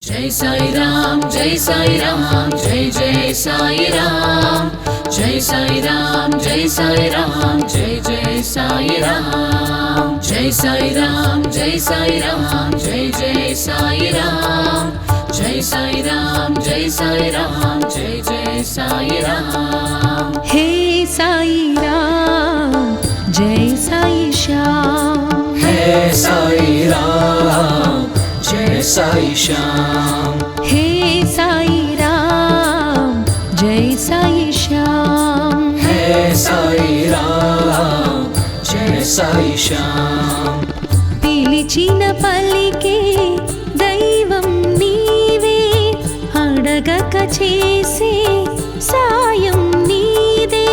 जय साई राम, जय साई राम, जय जय साई राम, जय साई राम, जय साई राम, जय जय साई राम, जय साई राम, जय साई राम, जय जय साई राम, जय साई राम, जय साई राम, जय जय साई राम। हे साई राम, जय साई श्याम। हे साई राम, जय साई श्याम। हे साई राम, जय साई श्याम। हे साई राम, जय साई श्याम। పిలిచిన పలికే దైవం నీవే, అడగక చేసే సాయం నీదే,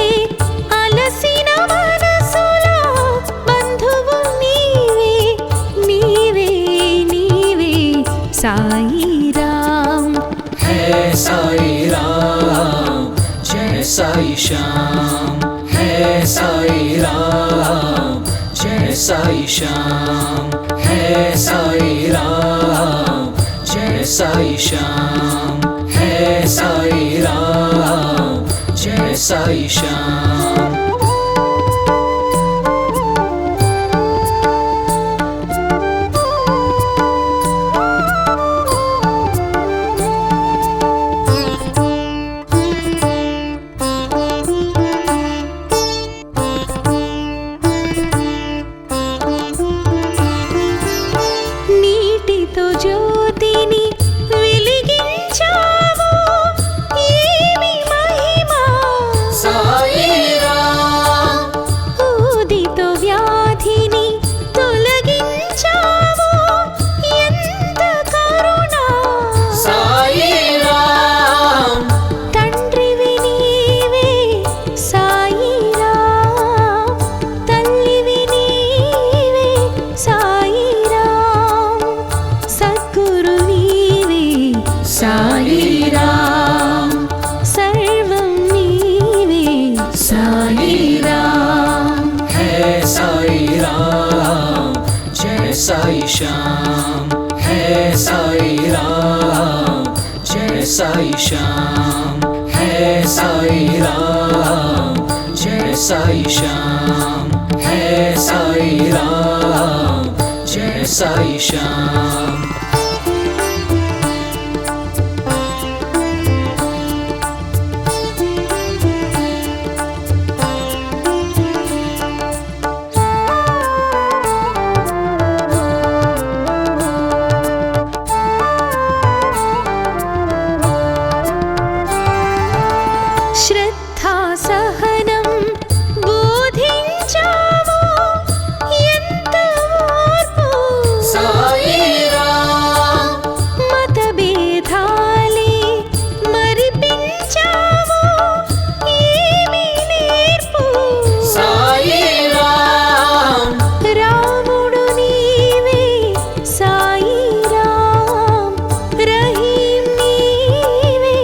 అలసిన మనసులో బంధువు నీవే, నీవే నీవే సాయి రామ్। हे साई राम, जय साई श्याम। हे साई राम, जय साई श्याम। हे साई राम, जय साई श्याम। हे साई राम, जय साई श्याम। నీటితో జ్యోతిని వెలిగించావు, ఏమి మహిమా साई राम, ఊదితో వ్యాధిని తొలగించావు, ఎంత కరుణ साई राम, తండ్రివి నీవే సాయి రామ్, తల్లివి నీవే సాయి రామ్, సద్గురు నీవే साई राम, సర్వం నీవే साई राम। हे साई राम, जय साई श्याम। हे साई राम, जय साई श्याम। हे साई राम, जय साई श्याम। हे साई राम, जय साई श्याम। శ్రద్ధా సహనం బోధించావు, ఎంత ఓర్పు साई राम, మతభేదాలే మరిపించావు, ఏమి నేర్పు साई राम, రాముడు నీవే సాయి రామ్, రహీం నీవే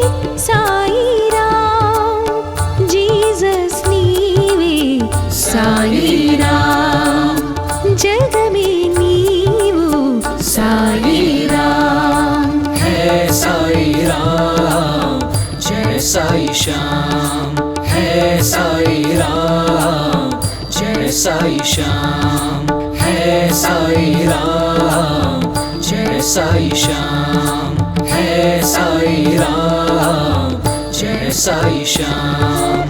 సాయి రామ్, జీసస్ నీవే साई राम, జగమే నీవు साई राम। हे साई राम, जय साई श्याम। हे साई राम, जय साई श्याम। हे साई राम, जय साई श्याम। हे साई राम, जय साई श्याम।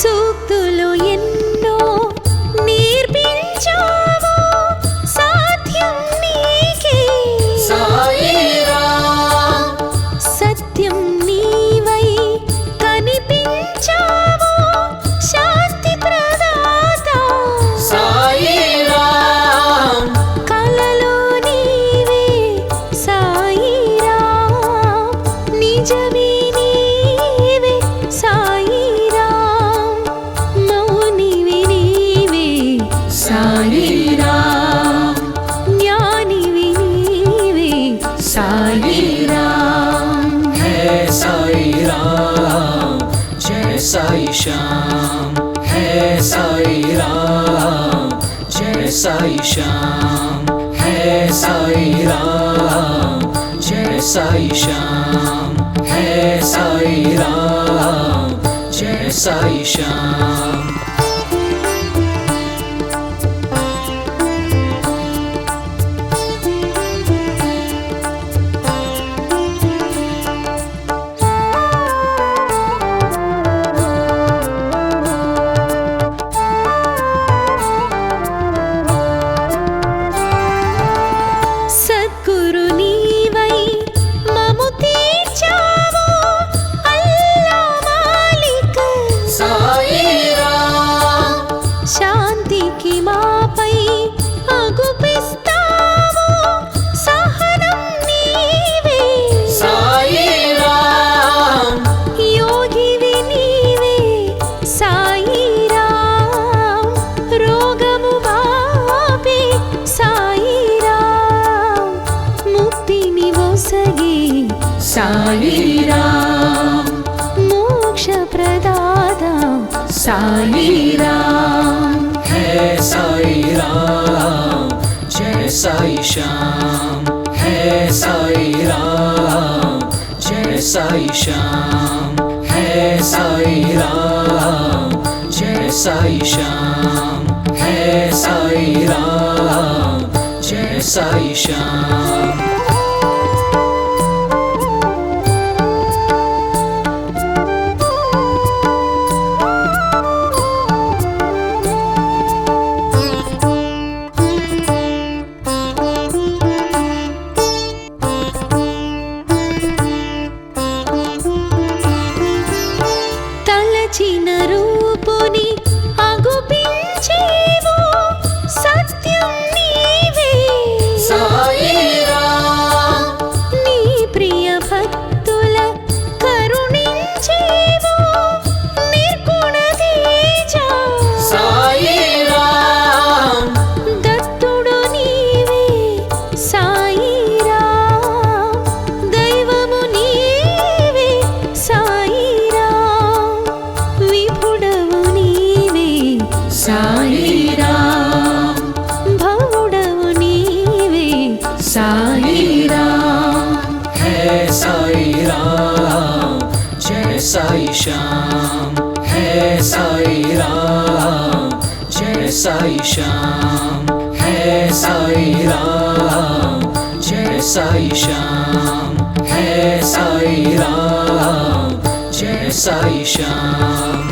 సూక్తులు ఎన్నో నేర్పించావు, సాధ్యం నీకే साई राम, సాయిరాం జ్ఞానివి నీవే సాయిరాం హే సాయిరాం జయ సాయి శ్యామ్ హే సాయిరాం జయ సాయి శ్యామ్ హే సాయిరాం జయ సాయి శ్యామ్ హే సాయిరాం జయ సాయి శ్యామ్ సద్గురు నీవై మము తీర్చావు అల్లా మాలిక్ సాయిరాం శాంతికి మాపై అగుపిస్తావు సహనం నీవే సాయిరాం యోగివి నీవే సాయిరాం రోగము మాపే సాయిరాం ముక్తిని ఒసగే సాయిరాం మోక్ష ప్రదాత సాయిరాం హే సాయిరాం జయ సాయి శ్యామ్ హే సాయిరాం జయ సాయి శ్యామ్ హే సాయిరాం జయ సాయి శ్యామ్ హే సాయిరాం జయ సాయి శ్యామ్ తలచిన రూపుని అగుపించేవు సత్యం నీవే సాయిరాం నీ ప్రియ భక్తుల కరుణించేవు నిర్గుణ తేజ సాయిరాం దత్తుడు నీవే సాయిరాం దైవము నీవే సాయిరాం విభుడవు నీవే సాయిరాం భవుడవు నీవే సాయిరాం హే సాయిరాం జయ సాయి శ్యామ్ హే సాయిరాం జయ సాయి శ్యామ్ హే సాయిరాం జయ సాయి శ్యామ్ హే సాయిరాం జయ సాయి శ్యామ్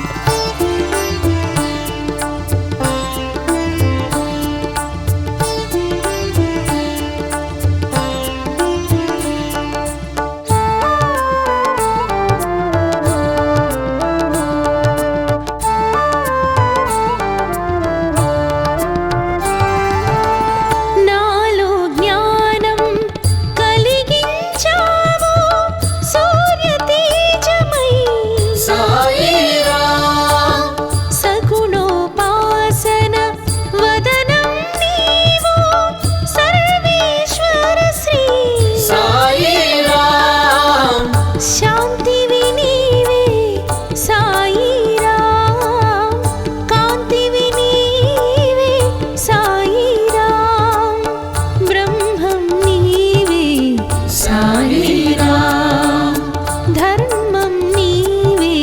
నాలో జ్ఞానం కలిగించావు సూర్య తేజమై సాయిరాం సగుణోపాసన వదనం నీవు సర్వేశ్వర శ్రీ సాయిరాం శాంతివి నీవే సాయిరాం కాంతివి నీవే సాయిరాం బ్రహ్మం నీవే సాయిరాం ధర్మం నీవే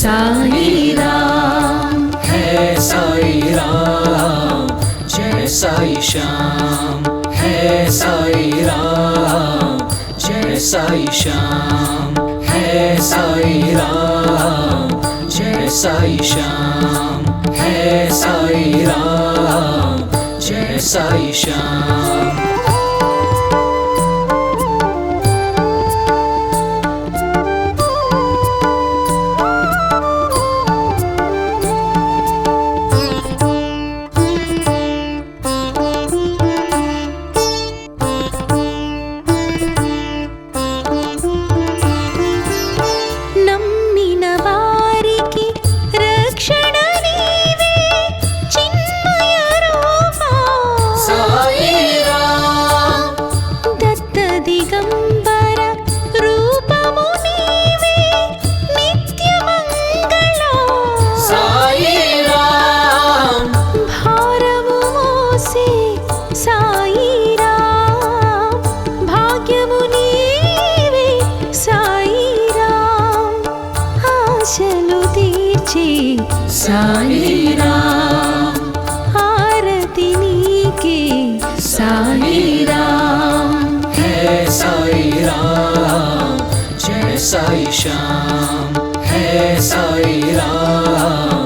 సాయిరాం హే సాయిరాం జయ సాయి శ్యామ్ హే సాయిరాం జయ సాయి శ్యామ్ హే సాయిరాం జయ సాయి శ్యామ్ హే సాయిరాం జయ సాయి శ్యామ్ నమ్మిన వారికి రక్షణ నీవే చిన్మయ రూపా సాయిరాం హారతి నీకే సాయిరాం హే సాయిరాం జయ సాయి శ్యామ్ హే సాయిరాం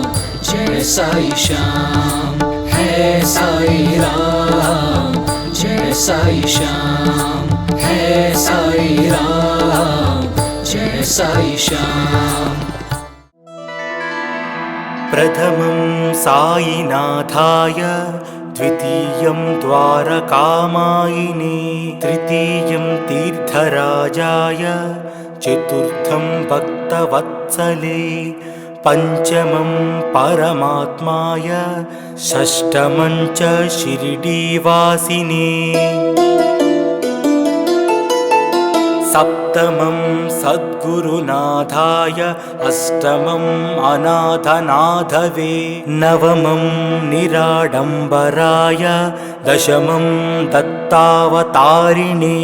జయ సాయి శ్యామ్ హే సాయిరాం జయ సాయి శ్యామ్ హే సాయిరాం జయ సాయి శ్యామ్ प्रथमं साईनाथाय द्वितीयं द्वारकामायिने तृतीयं तीर्थराजाय चतुर्थं भक्तवत्सले पंचमं परमात्माय षष्ठमं च शिरडीवासिने सप्तमं सद्गुरुनाथाय अष्टमं अनाथनाथवे नवमं निराडम्बराय दशमं दत्तावतारिणे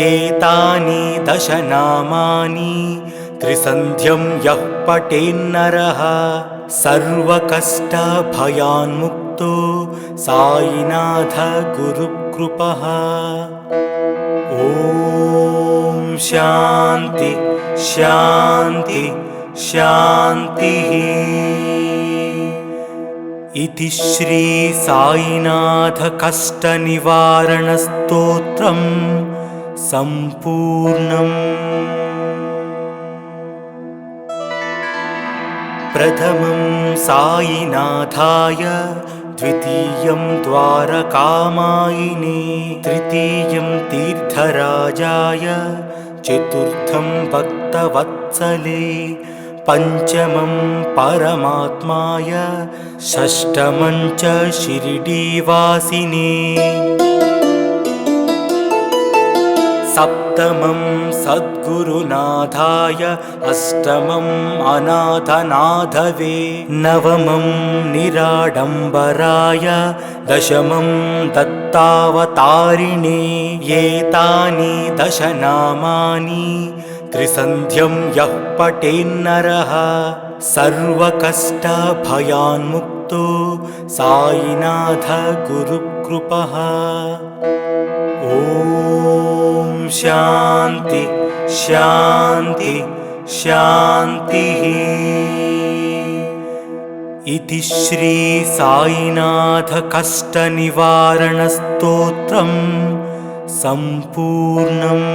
एतानि दश नामानि त्रिसन्ध्यं यः पठेन्नरः सर्वकष्टभयान्मुक्तो साईनाथ गुरुकृपः। ओम शांति शांति शांतिः। इति श्री साईनाथ कष्ट निवारण स्तोत्रम संपूर्णम्। प्रथमं साईनाथाय द्वितीयं द्वारकामायिने तृतीयं तीर्थराजाय चतुर्थं भक्तवत्सले पंचमं परमात्माय षष्ठमं च शिरडीवासिने सप्तमं सद्गुरुनाथाय अष्टमं अनाथनाथवे नवमं निराडम्बराय दशमं दत्तावतारिणे एतानि दश नामानि त्रिसन्ध्यं यः पठेन्नरः सर्वकष्टभयान्मुक्तो साईनाथ गुरुकृपः। ओम शांति शांति शांतिः। इति श्री साईनाथ कष्ट निवारण स्तोत्रम संपूर्णम्।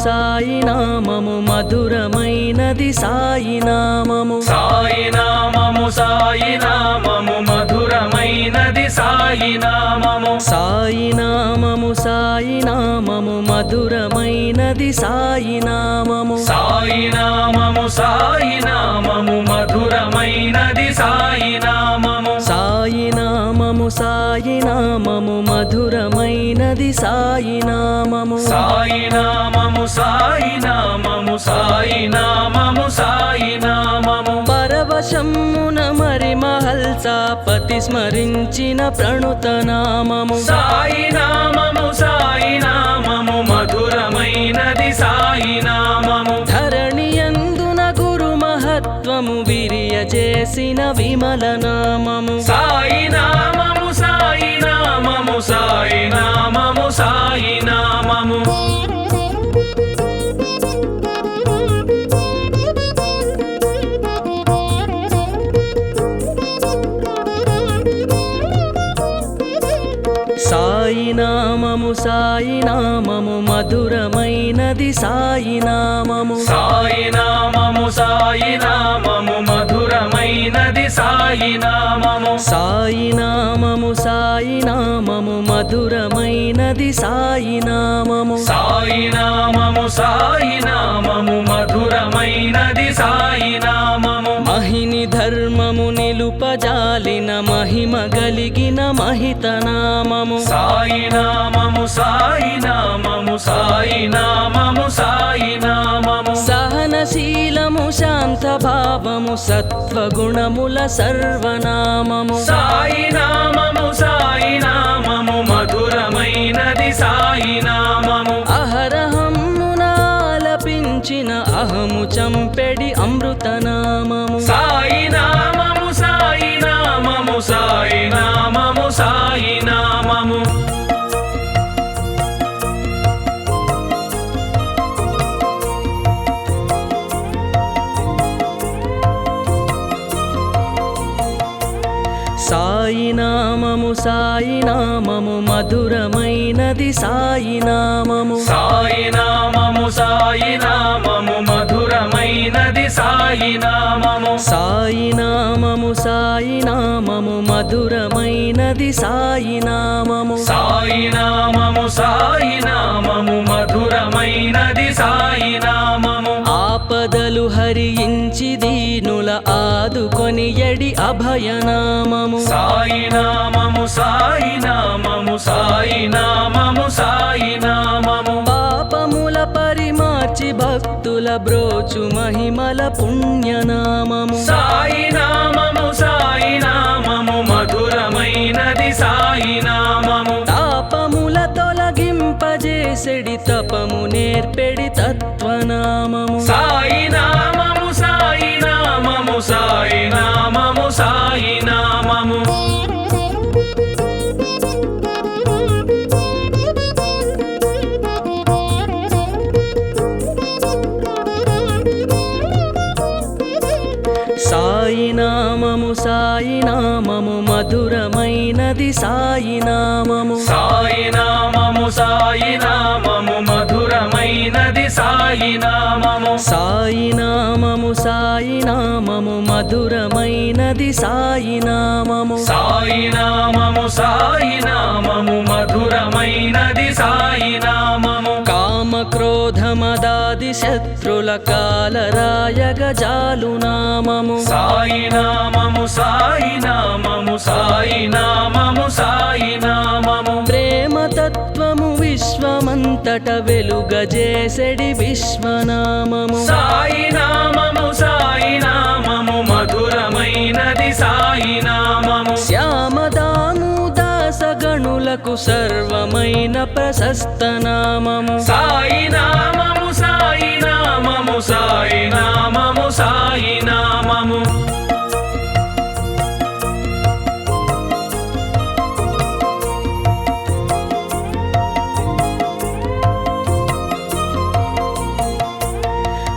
సాయి నామము మధురమైనది సాయి నామము సాయి నామము సాయి నామము మధురమైనది సాయి నామము సాయి నామము సాయి నామము మధురమైనది సాయి నామము సాయి నామము సాయి నామము మధురమైనది సాయి నామము సాయి నామము సాయి నామము మధురమైనది సాయి నామము సాయి నామము సాయి నామము సాయి నామము సాయి నామము పరవశమున మరి మహల్సాపతి స్మరించిన ప్రణుత నామము సాయి నామము సాయి నామము మధురమైనది సాయి నామము ధరణియందున గురు మహత్వము విరియజేసిన విమల నామము సాయి నామము సాయి నామము సాయి నామము సాయి నామము సాయి నామము సాయి నామము మధురమైనది సాయి నామము సాయి నామము సాయి నామము మధురమైనది సాయి నామము సాయి నామము సాయి నామము మధురమైనది సాయి నామము సాయి నామము సాయి నామము మధురమైనది సాయి నామము మహిని ధర్మము నిలుపజాలిన మహిమ గలిగిన మహిత నామము సాయి నామము సాయి నామము సాయి నామము సాయి నామము సహనశీలము శాంత భావము సత్వగుణముల సర్వనామము సాయి నామము సాయి నామము మధురమైనది సాయి నామము అహరహమునాలపించిన అహము చంపెడి అమృతనామము సాయి నామము సాయి నామము సాయి నామము సాయి నామము సాయి నామము సాయి నామము మధురమైనది సాయి నామము సాయి నామము సాయి నామము మధురమైనది సాయి నామము సాయి నామము సాయి నామము మధురమైనది సాయి నామము సాయి నామము సాయి నామము మధురమైనది సాయి నామము ఆపదలు హరించి దీనుల ఆదుకొని ఎడి అభయనామము సాయి నామము సాయి నామము సాయి నామము సాయి నామము పాపముల పరిమార్చి భక్తుల బ్రోచు మహిమల పుణ్యనామము సాయి నామము సాయి నామము మధురమైనది సాయి నామము తాపముల తొలగింపజేసెడి తపము నేర్పెడి తత్వనామము సాయి నామము సాయి నామము సాయి నామము సాయి నామము సాయి నామము సాయి నామము మధురమైనది సాయి నామము సాయి నామము సాయి నామము మధురమైనది సాయి నామము సాయి నామము సాయి నామము మధురమైనది సాయి నామము సాయి నామము సాయి నామము మధురమైనది సాయి నామము కామ క్రోధ మదాది శత్రుల కాలరాయగ జాలు నామము సాయి నామము సాయి నామము సాయి నామము సాయి నామము ప్రేమ తత్వము విశ్వమంతట వెలుగజేసెడి విశ్వనామము సాయి నామము సాయి నామము మధురమైనది సాయి నామము శ్యామదాము దాసగణులకు సర్వమైన ప్రశస్త నామము సాయి నామము సాయి నామము సాయి నామము సాయి నామము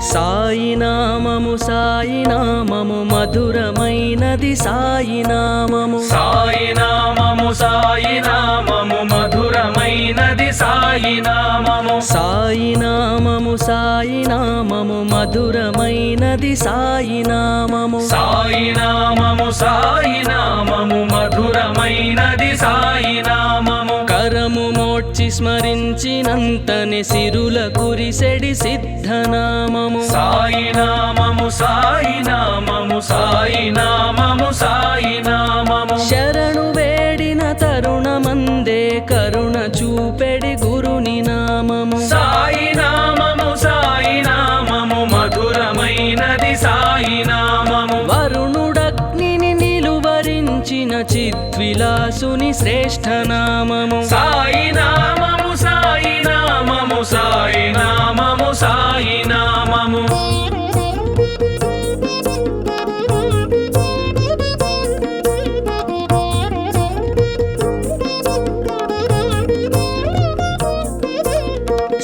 సాయి నామము సాయి నామము మధురమైనది సాయి నామము సాయి నామము సాయి నామము మధురమైనది సాయి నామము సాయి నామము సాయి నామము మధురమైనది సాయి నామము సాయి నామము సాయి నామము మధురమైనది సాయి నామము కరము మోడ్చి స్మరించినంతనే సిరుల కురిసెడి సిద్ధనామము సాయి నామము సాయి నామము సాయి నామము సాయి నామము శరణు వేడిన తరుణమందే కరుణ చూపెడి గురుని నామము సాయి నామము సాయి నామము మధురమైనది సాయి నామము వరుణుడగ్నిని నిలువరించిన చిద్విలాసుని శ్రేష్ఠ నామము సాయి నామము సాయి నామము సాయి నామము సాయి నామము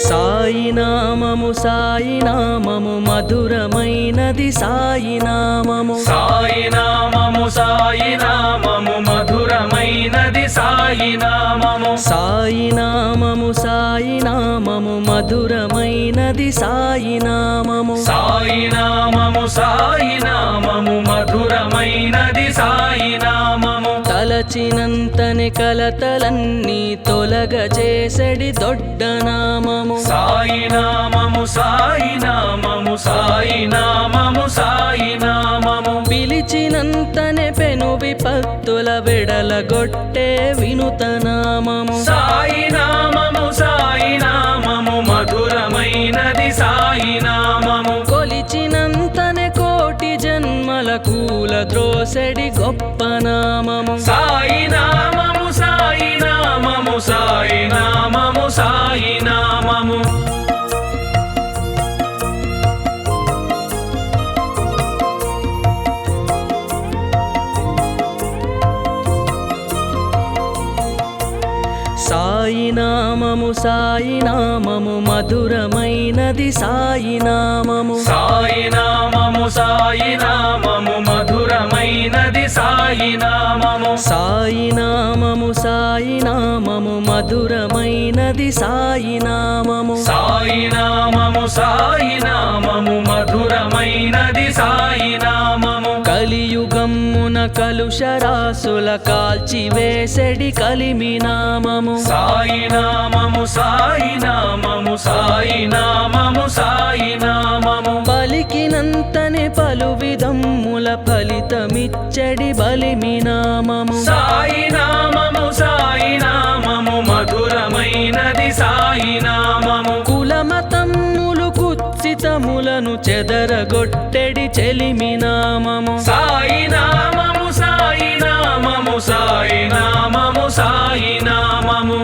సాయి నామము సాయి నామము మధురమైనది సాయి నామము సాయి నామము సాయి నామము మధురమైనది సాయి నామము సాయి నామము సాయి నామము మధురమైనది సాయి నామము సాయి నామము సాయి నామము మధురమైనది సాయి నామము తలచినంతని కలతలన్నీ తొలగజేసెడి దొడ్డ నామము సాయి నామము సాయి నామము సాయి నామము సాయి నామము పిలిచినంతనే పెను విపత్తుల వెడలగొట్టే వినుతనామము సాయి నామము సాయి నామము మధురమైనది సాయి నామము కొలిచినంతనే కోటి జన్మల కూల ద్రోసెడి గొప్ప నామము సాయి నామము సాయి నామము సాయి నామము సాయి నామము సాయి నామము సాయి నామము మధురమైనది సాయి నామము సాయి నామము సాయి నామము మధురమైనది సాయి నామము సాయి నామము సాయి నామము మధురమైనది సాయి నామము సాయి నామము సాయి నామము మధురమైనది సాయి నామము కలియుగమ్మున కలుషరాసుల కాల్చివేసెడి కలిమి నామము సాయి నామము సాయి నామము సాయి నామము సాయి నామము పలికినంతనే పలు విధమ్ముల ఫలితమిచ్చడి బలిమి నామము సాయి నామము సాయి నామము మధురమైనది సాయి నామము కులమతమ్ములు కుత్సితములను చెదరగొట్టెడి చెలిమి నామము సాయి నామము సాయి నామము సాయి నామము సాయి నామము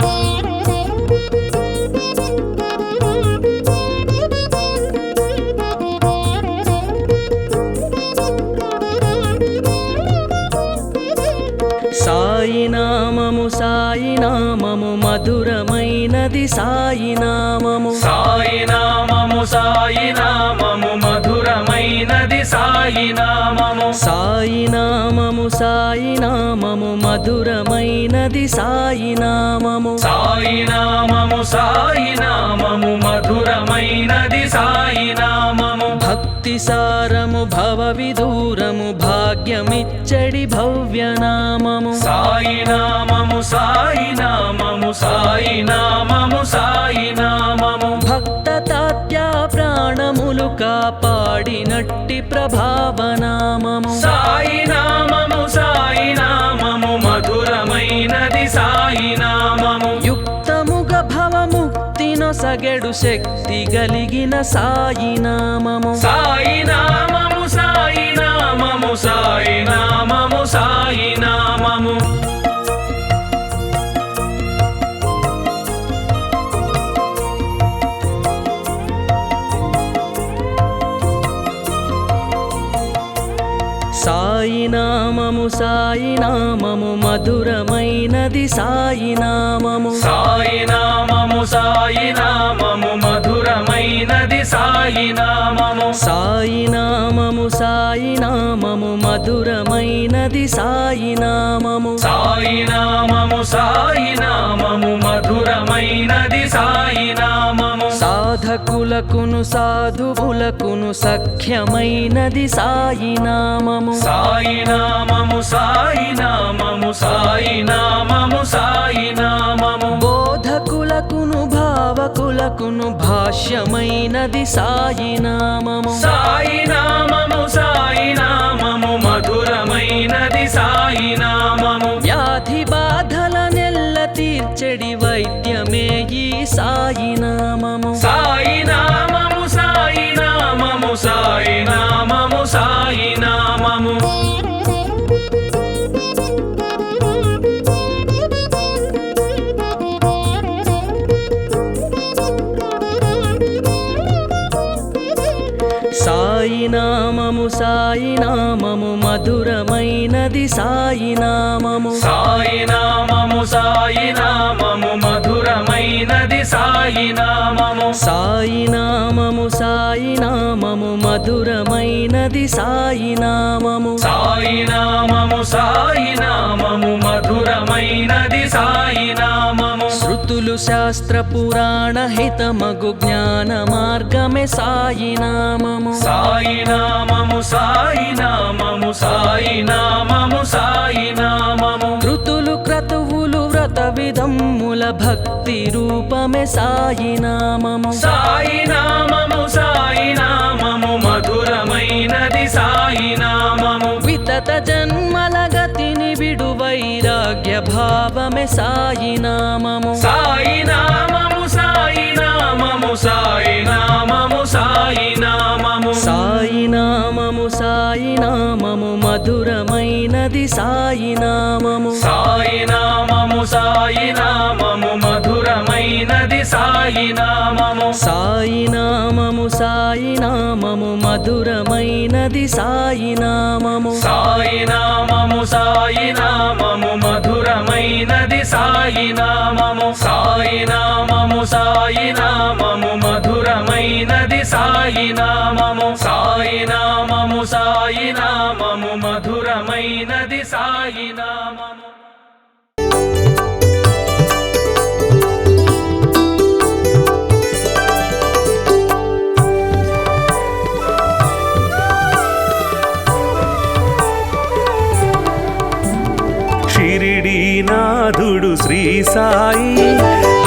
సాయి నామము సాయి నామము మధురమైనది సాయి నామము సాయి నామము సాయి నామము మధురమైనది సాయి నామము సాయి నామము సాయి నామము మధురమైనది సాయి నామము సాయి నామము సాయి నామము మధురమైనది సాయి నామము భక్తి సారము భవ విదూరము భాగ్యమిచ్చడి భవ్య నామము సాయి నామము సాయి నామము సాయి నామము సాయి నామము భక్త తాత్య ప్రాణములు కాపాడినట్టి ప్రభావ నామము సాయి నామము సాయి నామము మధురమైనది సాయి నామము యుక్తముగ భవముక్తి నొసగెడు శక్తి గలిగిన సాయి నామము సాయి నామము సాయి నామము సాయి నామము సాయి నామము సాయి నామము సాయి నామము మధురమైనది సాయి నామము సాయి నామము సాయి నామము మధురమైనది సాయి నామము సాయి నామము సాయి నామము మధురమైనది సాయి నామము సాయి నామము సాయి నామము మధురమైనది సాయి నామము సాధకులకును సాధువులకును సఖ్యమైనది సాయి నామము సాయి నామము సాయి నామము సాయి నామము సాయి నామము బోధకులకును భావకులకును భాష్యమైనది సాయి నామము సాయి నామము సాయి నామము మధురమైనది సాయి నామము వ్యాధి బాధల నెల్ల తీర్చెడి వైద్యమే ఈ సాయి నామము సాయి నామము సాయి నామము సాయి నామము సాయి నామము సాయి నామము సాయి నామము మధురమైనది సాయి నామము సాయి నామము సాయి నామము మధురమైనది సాయి నామము సాయి నామము సాయి నామము మధురమైనది సాయి నామము సాయి నామము సాయి నామము మధురమైనది సాయి నామము శృతులు శాస్త్ర పురాణ హితమగు జ్ఞాన మార్గమే సాయి నామము సాయి నామము సాయి నామము సాయి నామము సాయి నామము కృతులు క్రతువులు వ్రత విధమ్ముల భక్తి రూపమే సాయి నామము సాయి నామము సాయి నామము మధురమైనది సాయి నామము వితత జన్మల గతి విడు వైరాగ్య భావమే సాయి నామము సాయి నామము సాయి నామము సాయి నామము సాయి నామము సాయి నామము సాయి నామము మధురమైనది సాయి నామము సాయి నామము సాయి నామము మధురమైనది సాయి నామము సాయి నామము సాయి నామము మధురమైనది సాయి నామము సాయి నామము సాయి నామము మధురమైనది సాయి నామము సాయి నామము సాయి నామము మధురమైనది సాయి నామము సాయి నామము సాయి నామము మధురమైనది సాయి నామము షిరిడీనాథుడు శ్రీ సాయి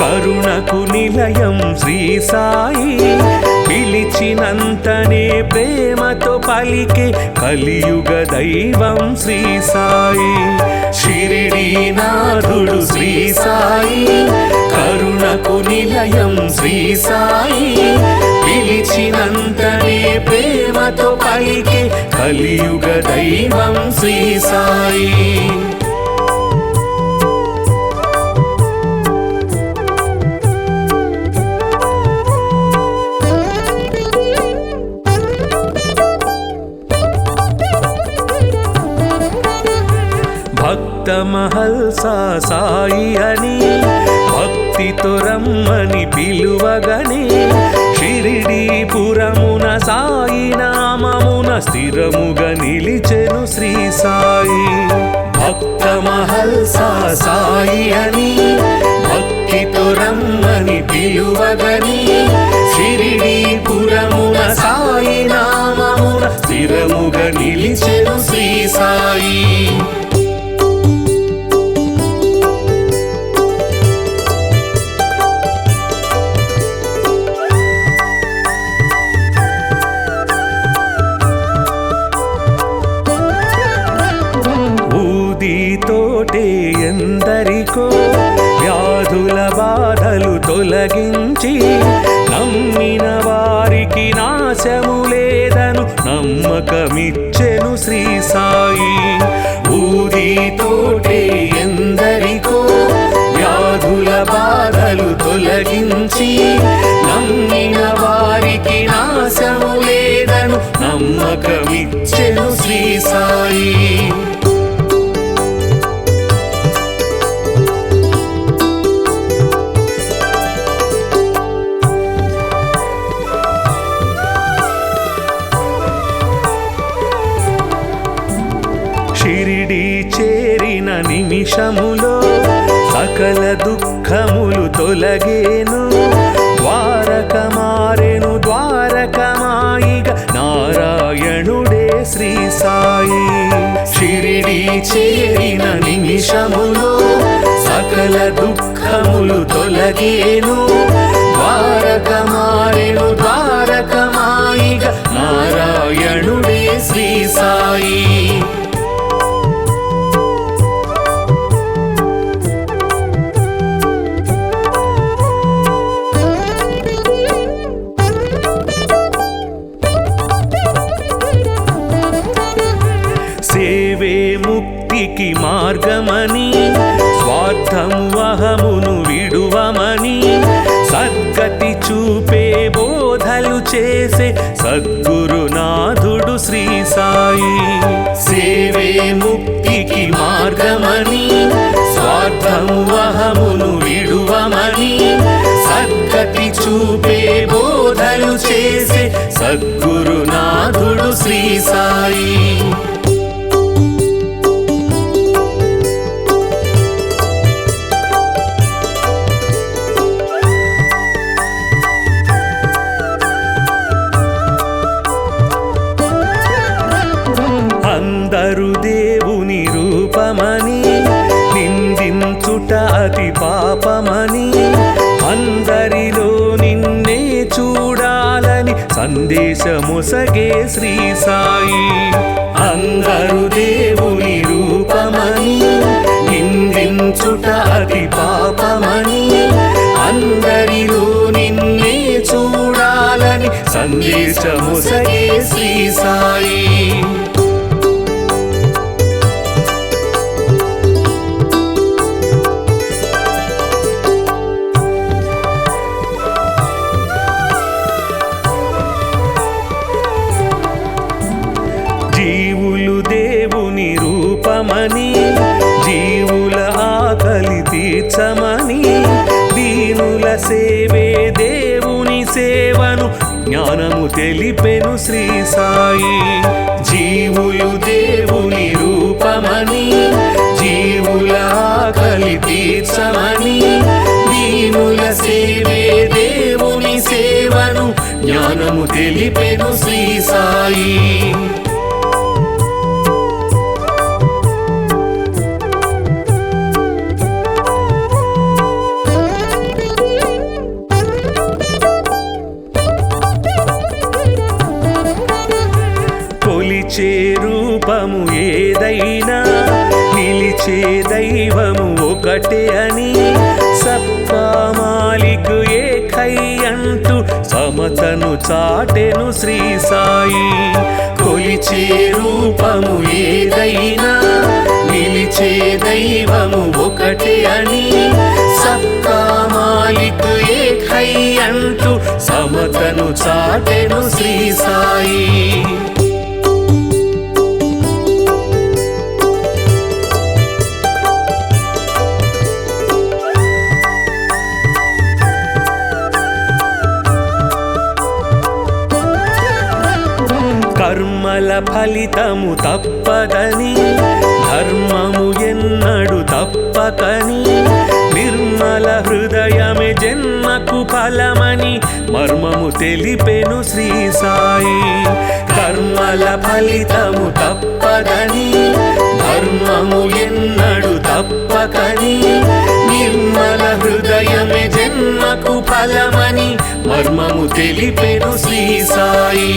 కరుణకు నిలయం శ్రీ సాయి పిలిచినంతనే ప్రేమతో పలికే కలియుగ దైవం శ్రీ సాయి షిరిడీనాథుడు శ్రీ సాయి కరుణకు నిలయం శ్రీ సాయి పిలిచినంతనే ప్రేమతో పలికే కలియుగ దైవం శ్రీ సాయి భక్తమహల్సా సాయి అని భక్తితో రమ్మని పిలువగనే షిరిడీపురమున సాయి నామమున స్థిరముగా నిలిచెను శ్రీ సాయి భక్తమహల్సా సాయి అని భక్తితో రమ్మని పిలువగనే షిరిడీపురమున సాయి నామమున స్థిరముగా నిలిచెను శ్రీ సాయి తోటే ఎందరికో వ్యాధుల బాధలు తొలగించి నమ్మిన వారికి నాశము లేదను నమ్మకమిచ్చెను శ్రీ సాయి ఊదితోటే ఎందరికో వ్యాధుల బాధలు తొలగించి నమ్మిన వారికి నాశము లేదను నమ్మకమిచ్చెను శ్రీ సాయి షిరిడీ చేరిన నిమిషములో సకల దుఃఖములు తొలగేను ద్వారక మారెను ద్వారకమాయిగ నారాయణుడే శ్రీ సాయి షిరిడీ చేరిన నిమిషములో సకల దుఃఖములు తొలగేను ద్వారక మారెను ద్వారకమాయిగ నారాయణుడే శ్రీ సాయి సేవే ముక్తికి మార్గమని స్వార్థము అహమును విడువమని సద్గతి చూపే బోధలు చేసే సద్గురునాథుడు శ్రీ సాయి సేవే ముక్తికి మార్గమని స్వార్థము అహమును విడువమని సద్గతి చూపే బోధలు చేసే సద్గురునాథుడు శ్రీ సాయి అందరు దేవుని రూపమని నిందించుట అతి పాపమని అందరిలో నిన్నే చూడాలని సందేశముసగే శ్రీ సాయి అందరు దేవుని రూపమని సందేశముసగే శ్రీ సాయి. జీవులు దేవుని రూపమని, జీవుల ఆకలి తీర్చమని, దీనుల సేవే దేవుని సేవను జ్ఞానము తెలిపెను శ్రీ సాయి. జీవులు దేవుని రూపమని, జీవుల ఆకలి తీర్చమని, దీనుల సేవే దేవుని సేవను జ్ఞానము తెలిపెను శ్రీ సాయి. కొలిచే రూపము ఏదైనా, నిలిచే దైవము ఒకటే అని, సబ్కా మాలిక్ ఏకై అంటూ సమతను చాటెను శ్రీ సాయి. కొలిచే రూపము ఏదైనా, నిలిచే దైవము ఒకటే అని, సబ్కా మాలిక్ ఏకై అంటూ సమతను చాటెను శ్రీ సాయి. కర్మల ఫలితము తప్పదని, ధర్మము ఎన్నడు తప్పకని, నిర్మల హృదయమే జన్మకు ఫలమని మర్మము తెలిపెను శ్రీ సాయి. కర్మల ఫలితము తప్పదని, ధర్మము ఎన్నడు తప్పకని, నిర్మల హృదయమే జన్మకు ఫలమని మర్మము తెలిపెను శ్రీ సాయి.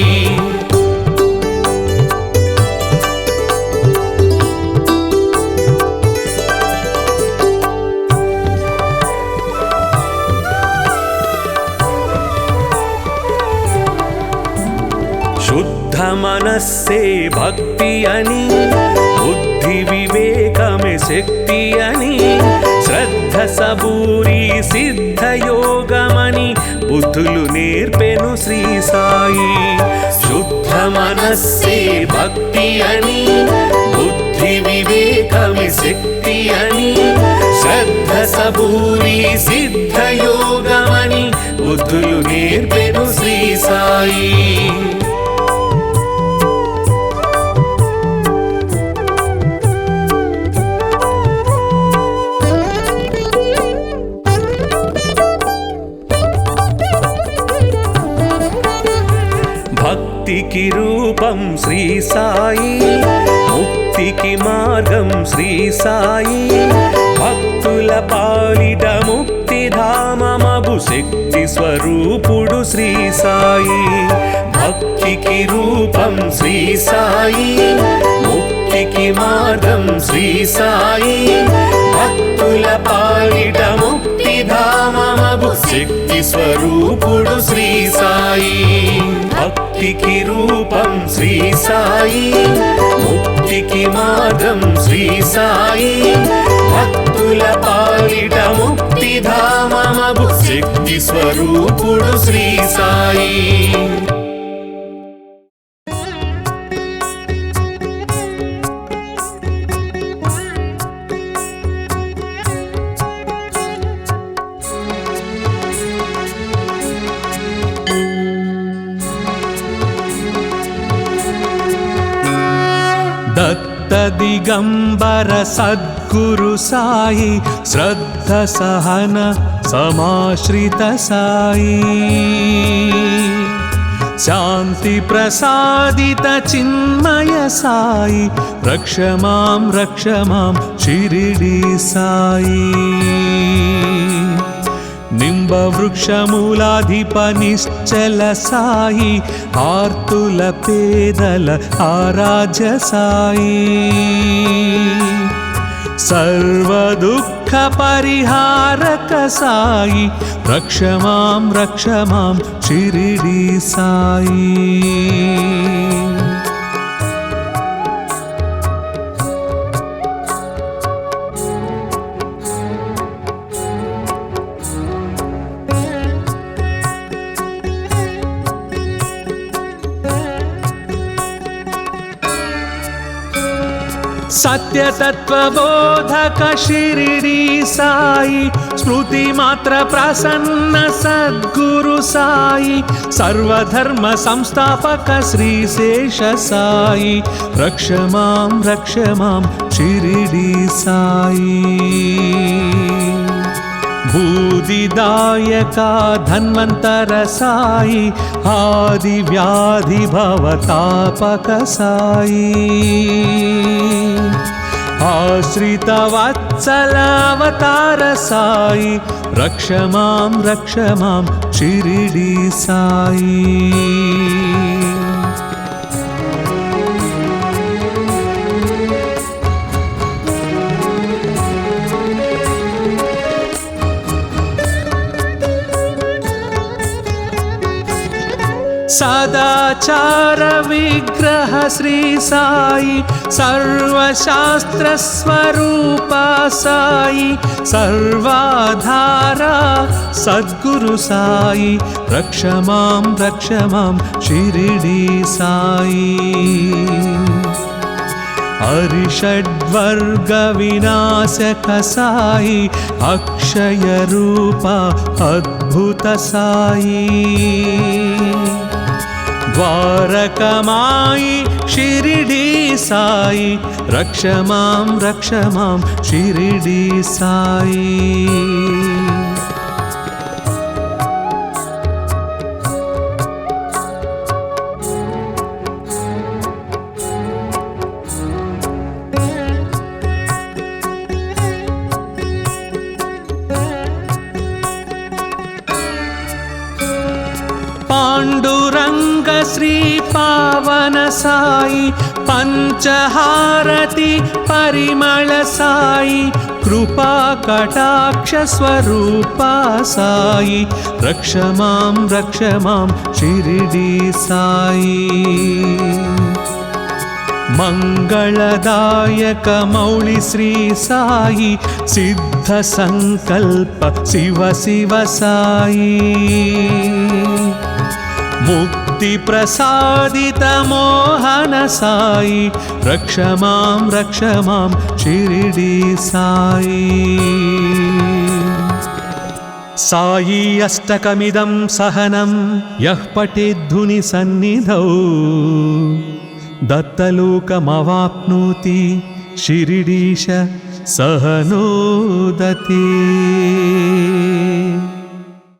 శుద్ధ మనస్సే భక్తి అని, బుద్ధి వివేకమే శక్తి అని, శ్రద్ధ సబూరి సిద్ధయోగమని బుద్ధులు నేర్పెను శ్రీ సాయి. శుద్ధ మనస్సే భక్తి అని, బుద్ధి వివేకమే శక్తి అని, శ్రద్ధ సబూరి సిద్ధయోగమని బుద్ధులు నేర్పెను శ్రీ సాయి. భక్తికి రూపం శ్రీ సాయి, ముక్తికి మార్గం శ్రీ సాయి, భక్తుల పాలిట ముక్తిధామమగు శక్తి స్వరూపుడు శ్రీ సాయి. భక్తికి రూపం శ్రీ సాయి, ముక్తికి మార్గం శ్రీ సాయి, భక్తుల పాలిట ముక్తిధామమగు శక్తి స్వరూపుడు శ్రీ సాయి. భక్తికి రూపం శ్రీ సాయి, ముక్తికి మార్గం శ్రీ సాయి, భక్తుల పాలిట ముక్తిధామమగు శక్తి స్వరూపుడు శ్రీ సాయి. దత్త దిగంబర సద్గురు సాయి, శ్రద్ధ సహన సమాశ్రిత సాయి, శాంతి ప్రసాదిత చిన్మయ సాయి, రక్ష మాం షిరిడి సాయి. నింబ వృక్షమూలాధిప నిశ్చల సాయి, ఆర్తుల పేదల ఆరాధ్య సాయి, सर्वदुःखपरिहारक साई रक्ष मां शिरिडी साई। सत्य तत्व बोधक शिरिडी साई स्मृति मात्र प्रसन्न सद्गुरु साई सर्वधर्म संस्थापक श्री शेष साई रक्ष मां शिरिडी साई। भूदिदायका धन्वंतर साई आदि व्याधि भवतापक साई आश्रित वत्सल अवतार साई रक्ष मां शिरिडी साई। सदाचार विग्रह श्री साई सर्वशास्त्र स्वरूप साई सर्वाधारा सद्गुरु साई रक्ष मां शिरिडी साई। अरिषड्वर्ग विनाशक साई अक्षय रूप अद्भुत साई द्वारकमाई शिरिडी साई रक्ष मां शिरिडी साई। पांडुरंग श्री पावन साई पंचहारति परिमल साई कृपा कटाक्ष स्वरूप साई रक्ष मां शिरिडी साई। मंगलदायक मौली श्री साई सिद्ध संकल्प शिव साई मुक्ति प्रसादित मोहन साई रक्ष मां शिरिडी साई। साई अष्टकमिदं सहनं यः पठेद्धुनि सन्निधौ दत्तलोकमवाप्नोति शिरिडीश सहनोदते।